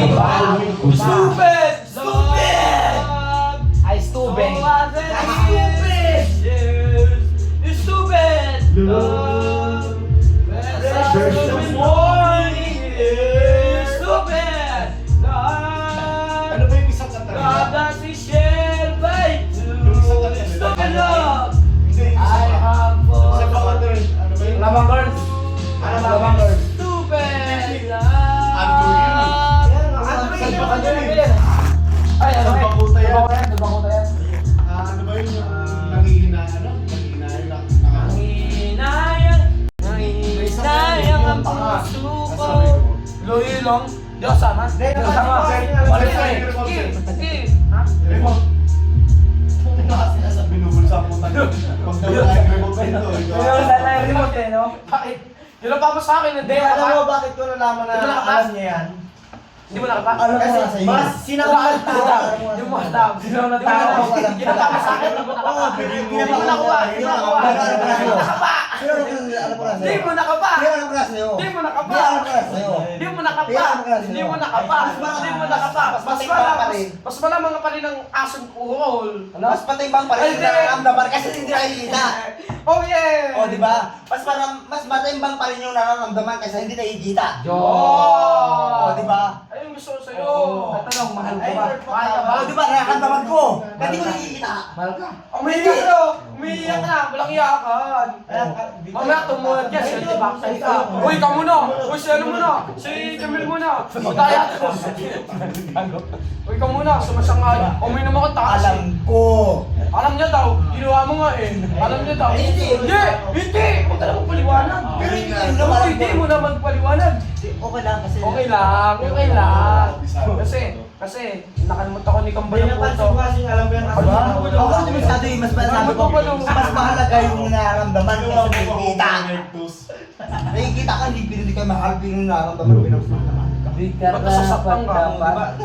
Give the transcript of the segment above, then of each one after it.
Stupid! Stupid! Ay, stupid! Stupid! You're stupid! Stupid morning! Stupid! Ano ba yung isang kanta? That's the shell by two. Stupid love! Hindi, yung I isa pa. have Isa pa kanta rin. Ano ba yun? Lamang girls! Ano ba Lamang girls! Stupid Ano yun? Ay, ano Sa bakuta yan. Bakuta yan. Ano ba yun yung nangihina, ano? Nangihina yung Nanginayang ang puso ko. Loyo lang. Di ako sama. Hindi, kasama. Balik ka, Sige, sige. sige. Remote. Binubulsa mo tayo. Pag nawala yung remote nito, Yung lalay remote eh, no? Bakit? Yun ang pa mo sa akin. Hindi, alam mo bakit ko nalaman na Hindi mo nakapas? alam niya yan? Hindi mo nakapa? Alam ko na sa'yo. Mas sinawal tao. Hindi mo alam. Sino na tao? Ginapa mo sa akin. Hindi mo nakapa. Hindi mo nakapa. Hindi mo nakapa. Hindi mo nakapa. Pero alam ko na sa'yo. Hindi mo nakapa. Pero alam ko na sa'yo. Hindi mo nakapa. Pero alam ko na sa'yo. Hindi mo nakapa. Pero alam ko na sa'yo. Hindi mo nakapa. Hindi mo nakapa. Mas malamang pa rin ang asong kuhol. Mas patimbang pa rin Hindi. yung nararamdaman kasi hindi nakikita. Oh yeah! O, di ba? Mas matimbang pa rin yung nararamdaman kasi hindi nakikita. Oh! O, di ba? Ayun gusto ko sa'yo. Tatanong, mahal ka Ay, ba? Mahal ka ba? O, di ba? Nararamdaman ko. Hindi ko nakikita. Mahal ka? Umiiyak ka! Umiiyak ka na! Walang iyakan! Mamaya tumuhan ka, swerte backside ka. Uy, ka muna! Uy, si ano muna! Si Jamil muna! Mataya ka! Uy, ka muna! Sumasangay! Uminom ako taas! Alam ko. Alam niya daw! Ginawa mo nga eh! Alam niya daw! Hindi. Hindi! Hindi! Huwag ka naman paliwanag! Pero hindi Oo, naman. hindi mo naman paliwanag! Okay lang kasi. Okay lang! Okay lang! Kasi nakalimutan ko ni Kambal ng puto. kasing alam ko yan. Ako hindi masyado yung mas sabi ko, mas mahalaga yung nararamdaman kasi nakikita. Nakikita ka, hindi ka mahal, pero yung nararamdaman ko yung nararamdaman ka. Ba't nasasaktan ka?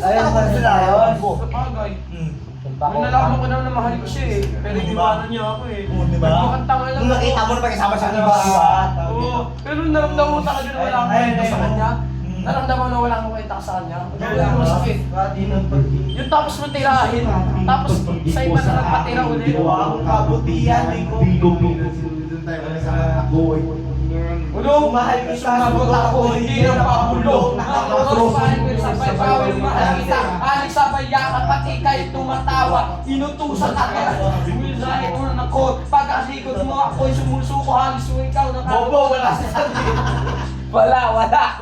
Ayun pa rin Nararamdaman ko. Sa bagay. Hmm. May nalaman ko na mahal ko siya eh. Pero iniwanan niya ako eh. Oo, di ba? Nagpakantanga lang Nung nakita mo na pagkasama sa iba, di ba? Oo. Pero naramdaman mo talaga na wala akong kwenta sa kanya. Naramdaman mo na wala akong kwenta sa kanya. Wala akong sakit. Yung tapos mo tirahin, tapos sa iba na nagpatira ulit. Ang kabutihan, di ko. Ulo, mahal ko siya, magot ako, hindi na pabulo. Nakakos pa rin sa pagbawi, mahal kita. Aling sabay yakap, pati kayo tumatawa. Inutusan ako. Sumisahin ko na ako. Pagkasikot mo ako'y sumusuko, halos mo ikaw na Bobo, wala sa Wala.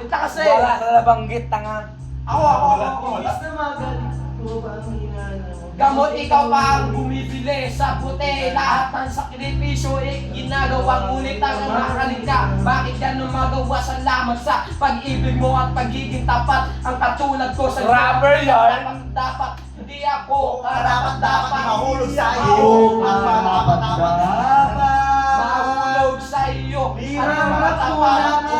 Ito kasi. Wala na nabanggit, tanga. Ako. Gamot ikaw pa ang bumibili sa puti. Lahat ng sakripisyo ginagawa, ngunit ang nakakalin ka. Bakit yan magawa? Salamat sa pag-ibig mo at pagiging tapat. Ang katulad ko sa Rapper yan. dapat hindi ako Dapat mahulog sa iyo. Mahulog Mahulog sa iyo. Di Ano naman mga tapat ko?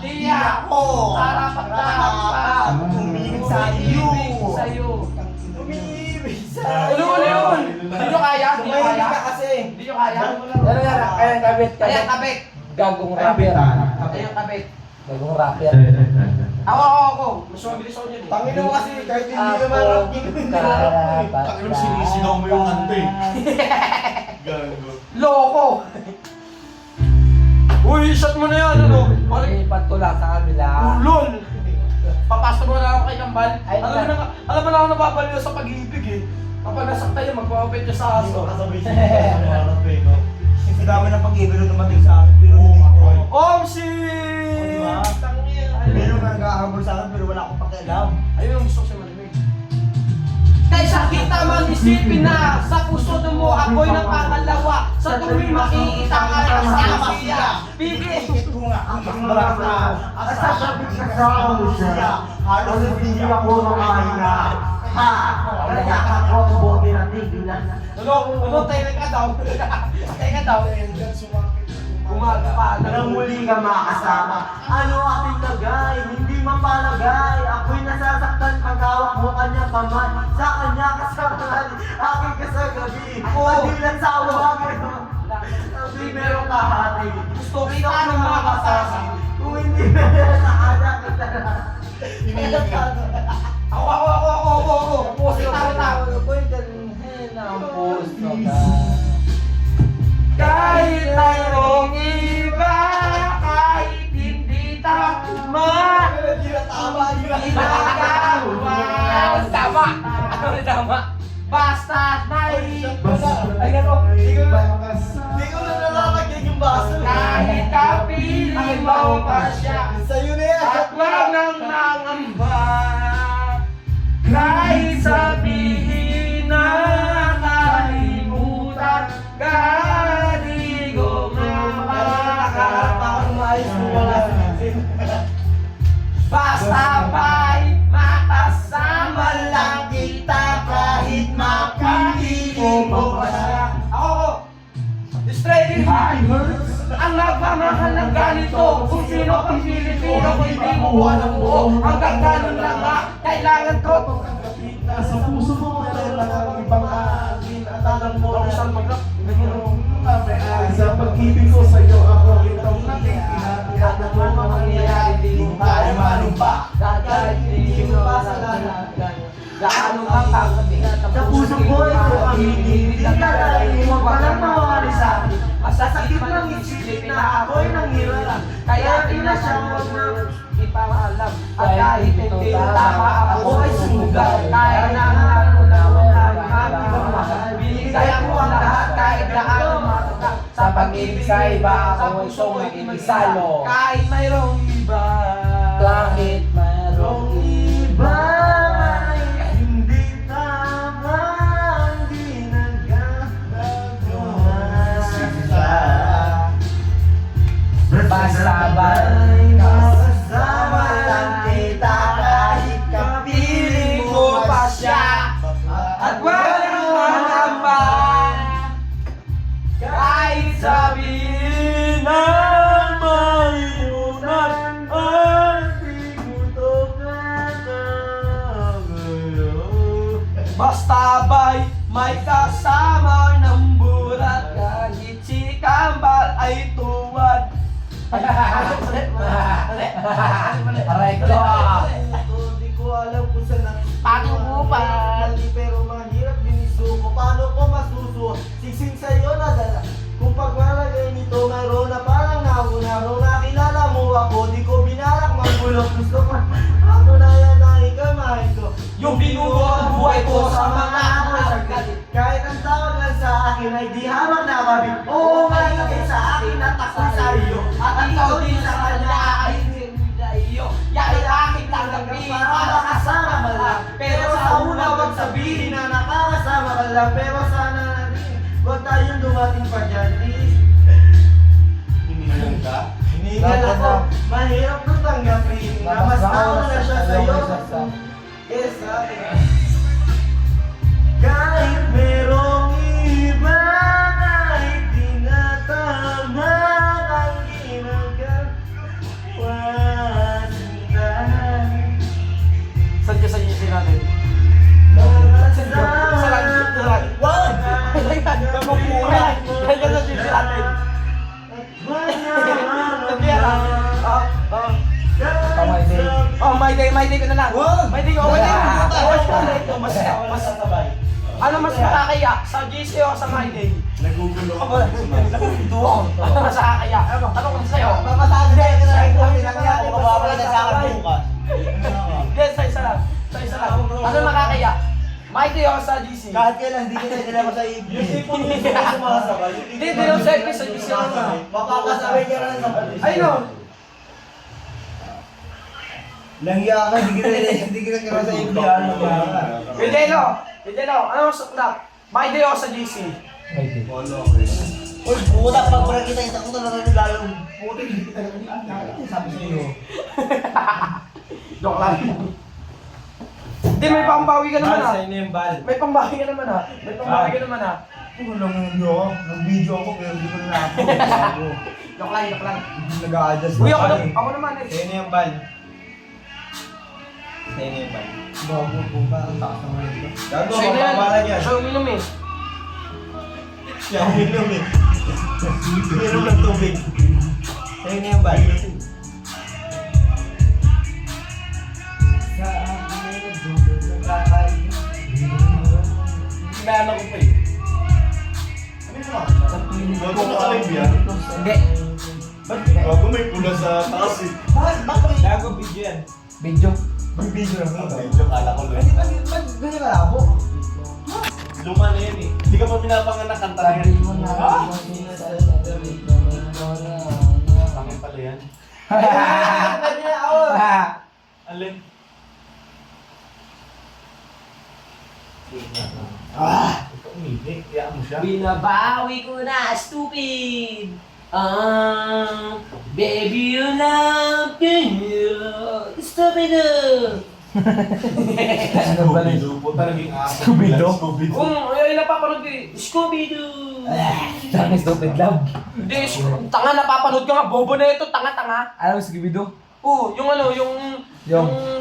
Di ako karapat-dapat. Umiibig sa iyo. Sa iyo. Umiibig sa Ano yun? Hindi nyo kaya? Hindi nyo kaya? kasi. Hindi nyo kaya? Ano yan? Ayun, kabit. Ayan, kabit. Gagong rapper. Ayan, kabit. Gagong rapper. Ako. Mas mabilis ako niyan eh. Tangin mo kasi kahit hindi naman rap, hindi naman rap. Takinom, sinisigaw mo yung kanta eh. Gago. Loko! Uy, shot mo na yan, ano? Palipat ko lang sa kabila. Ulol! Papasok mo na ako kay Kambal. Ay, Alam mo na ako napapaliw sa pag-ibig eh. Kapag nasakta yun, magpapapit niya sa aso. Kasabay siya. Kasi dami ng pag-ibig na dumating sa akin. Pero hindi ko. Omsi! Di ba? Meron kang nag-ahabol sa akin pero wala akong pakialam. Ayun ang gusto ko siya malimig. Kaysa kita man isipin na sa puso mo ako'y napakalawa. Sa tuwing makikita ka kasama siya. Bigay! Ikit ko nga ang mga na asa sabit sa kao siya. Halos hindi ako makahinga. Ha! Kaya ako ang bote na tigilan. Tayo ka daw. Tayo ka daw. Umaga pa. Nang muli ka makasama. Ano ating tagay? Hindi mapalagay. Ako'y nasasaktan pag hawak mo kanya kamay. Sa kanya kasama. Aking ka sa gabi. Hindi lang sa awagin. Sabi meron kahati. Gusto kita ng mga kasama. Kung hindi meron sa kanya kita. ginagawa. Tama! Ano tama? Basta may Ay, gano'n. Hindi ko na nalalagyan yung baso. kahit kapiling mo pa siya. Sa'yo na yan. At wag nang nangamba. Kahit sabihin na kalimutan, kaligo basta ba'y makasama lang kita kahit mapiling mo pa siya. Ako, Straight Hires, ang nagmamahal ng ganito. Kung sino kang Pilipino, kung hindi mo walang buo. Hanggang ganun lang nga, kailangan ko. Nasa puso mo, meron lang ang ibang aagin at alam mo na siyang sa pag-ibig ko sa'yo ako itong nakikihan mo ang mangyayari di mo tayo manumpa. Kahit hindi mo pa sa lahat. Gaano kang kakabigat Sa puso ko ito ang hindi mo palang mawari sa akin. Masasakit ng isipin na ako'y nanghirap. Kaya pinasang wag na ipaalam. At kahit hindi tama ako ay sumugal. Kaya na ako na wala yung mahal. Binigay ko ang lahat kahit gaano matuka. Sa pag-ibig sa iba ako itong maging isalo. Kahit mayroong iba. Kahit mayroong Iba ay hindi tama, hindi nagkakagawa sila. Basta ba'y makasama lang kita kahit kapiling mo pa siya. At walang mangamba. Kahit sabihin na mayunan ay basta ba'y may kasama ng burat. Kahit si Kambal ay tuwad. Aray ko. Hindi ko alam kung saan ang Pagkukupal. pero mahirap din isuko. Paano ko masusuko? Siksing sa'yo nadala. Kung pagmalagay nito mayroon na parang nakunaro. Nakilala mo ako, di ko binalak magbulok. Gusto ko, ako na yan na ikamay ko. Yung binugo ang buhay ko sa mga saglit. Kahit ang tawag lang sa akin ay di hamak na mabig. Oo nga yun sa akin at ako sa iyo. At ikaw din sa kanya ay hindi sa iyo. Yan ay aking tanggapin para makasama ka lang. Pero sa una wag sabihin na nakakasama ka lang. Pero sana huwag tayong dumating pa dyan, please. Hinihilang ka? Hinihingal ako. Mahirap nung tanggapin na mas tao na siya sa'yo. Yes, sa akin. Kahit merong iba, kahit di na tama ang ginagawa nila. Saan ka sa isip natin? Sa lang. Wag! Kaya ka sa isip natin. Oh, my day ko na lang. Wag! My day ko, my day ko. Mas ano mas nakakaya? Sa GC o sa my day? Nagugulo ako. Ano mas nakakaya? Ano kung sa'yo? Mamasagay ka na rin kami lang yan. Mababala na sa akin bukas. Hindi, sa isa lang. Sa isa lang. Ano nakakaya? My day o sa GC? Kahit kailan, hindi kita nila sa ibig. Yung tipong hindi ka sumasabay. Hindi, dinong service sa GC lang na. Mapapasabay ka na lang sa palis. Ay no! Langya ka, hindi kita kira sa ibig. Videlo, ano mas suklap? My day o sa GC? Uy, puta, pag parang kita ko talaga nilalong. Puta, hindi kita sabi sa iyo. Joke lang. Hindi, may pambawi ka naman ah. Sa'yo na yung bal. May pambawi ka naman ah. May pambawi ka naman ah. Lang nyo, nag-video ako pero hindi ko na na-upload. Joke lang, joke lang. Nag-a-adjust Uy, ako naman eh. Sa'yo na yung bal. Sa'yo na yung bal. Bago po ba? Ang taas naman ito. Gago, Sa'yo na magpapalag yan. yan. Siya uminom eh. Siya uminom eh. Uminom ng tubig. Sa'yo na yung bal. Sa akin ay nagdudod ng kakain. Meron ako pa eh. Bago nakalive yan? Hindi. Bago may pula sa taas eh. Bakit? Bakit? Gago video yan. Video. May video na ba? Video, kala ko lang. Ba't ganyan ka labo? Luma na yan eh. Hindi ka pa pinapanganak, kanta na yan. Sabi mo na. Pangin pala yan. Pwede na ako. Alin? Ikaw umibig, kaya mo siya. Binabawi ko na, stupid! Baby, you love me, stupid! Ano ba rin? Scooby-Doo po talagang aso. Scooby-Doo? Scooby-Doo. Ay, napapanood ko eh. Scooby-Doo! Tangis stupid love. Hindi, tanga napapanood ko nga. Bobo na ito, tanga-tanga. Alam mo si Scooby-Doo? Oo, yung ano, yung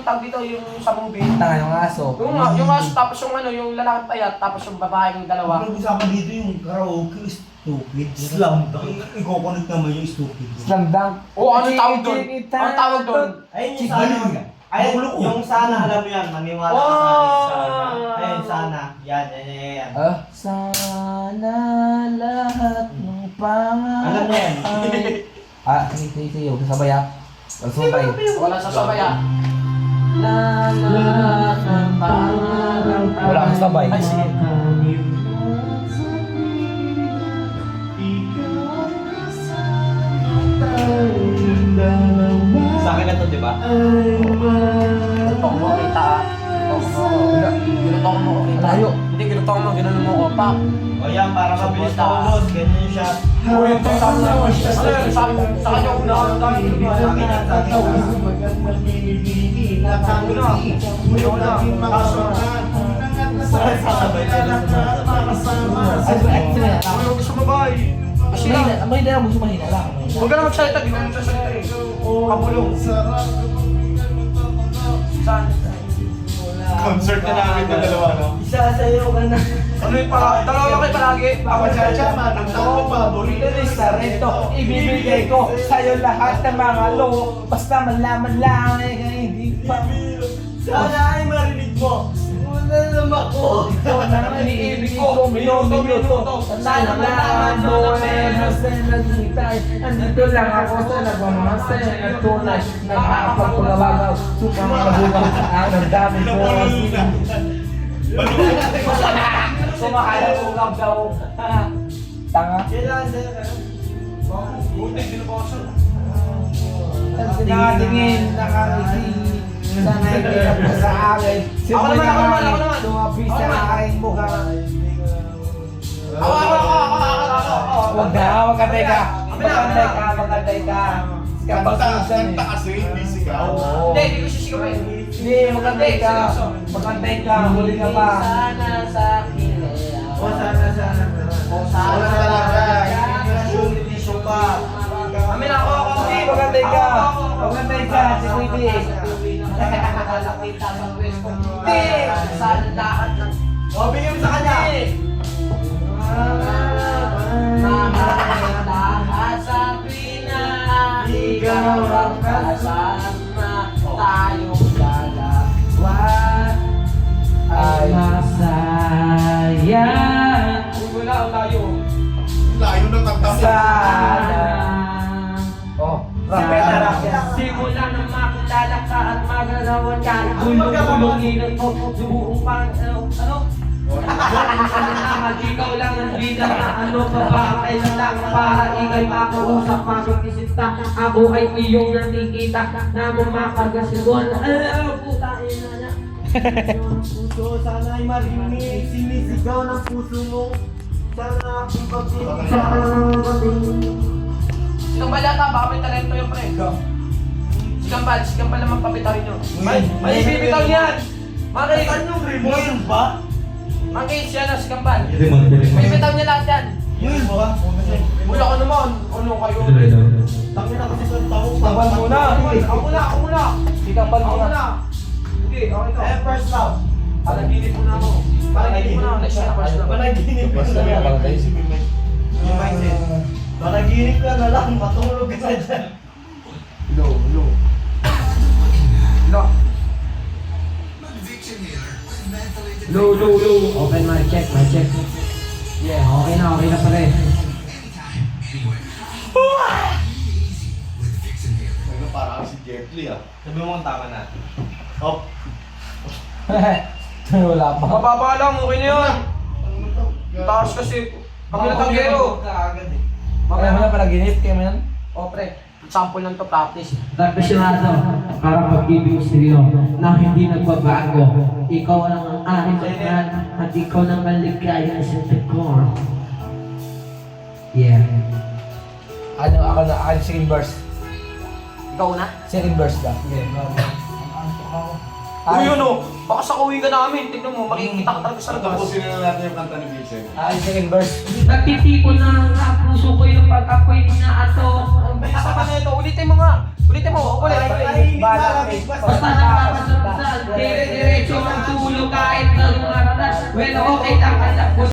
tag dito, yung sa movie. Tanga yung aso. Yung aso, tapos yung ano, yung lalaking payat, tapos yung babaeng dalawa. Ang usapan dito yung karaoke stupid. Slam dunk. I-coconnect naman yung stupid. Slam dunk. Oo, ano tawag doon? Ano tawag doon? Ayun yung sana. Ayun, yung sana, alam mo yan, maniwala ka sa akin. Ayun, sana. Yan. Sana lahat ng pangarap. Alam niya yan. Sige. Huwag kasabay ah. Magsumpay. Wala sasabay ah. Lahat ng pangarap. Wala kang sabay. Ay, sige. Sa akin na to, di ba? Ginutong mo, kita ah. Ginutong mo, kita. Layo. Hindi, ginutong mo, ginanon mo ko pa. O yan, para mabilis na ubos. Ganyan siya. Uy, ito sa akin naman. Sa kanya unahan tayo. Sa akin yan, sa akin yan. Sasabay sila Ayaw gusto mabay. Kasi lang. Mahina lang, gusto mahina lang. Huwag ka na magsalita, di ka na magsasalita eh. Kabulong. Saan? Concert na namin ng dalawa, no? Isa sa'yo ka na. Ano yung para? Dalawa lang kayo palagi. Ako siya, manang ako, paborito. Sa rento, ibibigay ko sa'yo lahat ng mga loko. Basta malaman lang eh, hindi pa. Sana ay marinig mo. Una naman ako. Ito na ang iniibig ko, minuto. Sana malaman mo eh, nasa nagitay. Andito lang ako sa nagmamahasay at tunay. Nakakapagpagawagaw, sumakabugang ang dami ko. Sumakalabugaw daw. Tanga. Kailangan sa'yo ka. Buti, binubawasan. Nakatingin, nakangiti. Sana hindi ka po sa akin. Ako naman. Tumabi sa aking mukha. Ako. Huwag ka, teka. Magkantay ka. Kapag Kanta susan eh. kasi, hindi sigaw. Oo. Hindi ko sisigaw eh. Hindi, magkantay ka. Magkantay ka, huli ka pa. Sana sa akin O sana. Sana talaga. Hindi pa. Amin ako. Hindi, magkantay ka. Magkantay ka, si Quibby. Nakakita sa West ko. Hindi. Sa lahat ng... O, bigyan mo sa kanya. Lahat sabi na ikaw ang kasama tayong dalawa ay masaya. Wala ang tayo. Layo ng kanta mo. Sana. Oh, rapeta lang yan. Simula na makilala ka at magagawan ka. Gulong-gulongin mo buong pang... Ano? Ikaw lang ang bida na ano ka ba? Kailan lang para ikay makausap magkikisita. Ako ay iyong nakikita na mamakagasyon. Puta ina niya. Puso, sana ay marinig. Sinisigaw ng puso mo. Sana aking Sinong balata? Baka may talento yung pre. Sigampal naman papitahin nyo. May bibitaw yan! Makik! Anong remote ba? Makik siya na sigampal. May bibitaw niya lahat yan. Yun ba? Wala ka naman. Ano kayo? Tangin ako sa tao. Sigampal muna. Ako muna. Sigampal Ako muna. muna. Hindi, okay to. First love. Panaginip mo na ako. Panaginip mo na ako. Next na first na. Panaginip ka na lang. Yung mindset. Panaginip ka na lang. Matulog ka na dyan. Low. Low. Open mic check. Yeah, okay na pare. Ano, parang si Jeff. Lee ah. Sabi mo ang tama natin. Oh. Wala pa. Mababa lang, okay na yun. Taas kasi. Kami na tanggero. Kaya mo na panaginip, kaya mo yan? O pre, sample lang to, practice. Apasyonado, para pag-ibig sa'yo na hindi nagbabago. Ikaw lang ang aking mahal at ikaw lang maligaya sa tekor. Yeah. Ano, ako na, ako second verse. Ikaw na? Second verse lang. Uy, yun o. Baka sa uwi ka namin. Tignan mo, makikita ka talaga sa labas. Tapusin na natin yung kanta ni Vincent. Second verse. Nagtitipon na ang puso ko yung pag ako'y naato. Basta ka na ito. Ulitin mo nga. Ulitin mo. Ulit. Basta nakakasal, dire-diretso ang tulog kahit na lumaratas. Well, okay, taka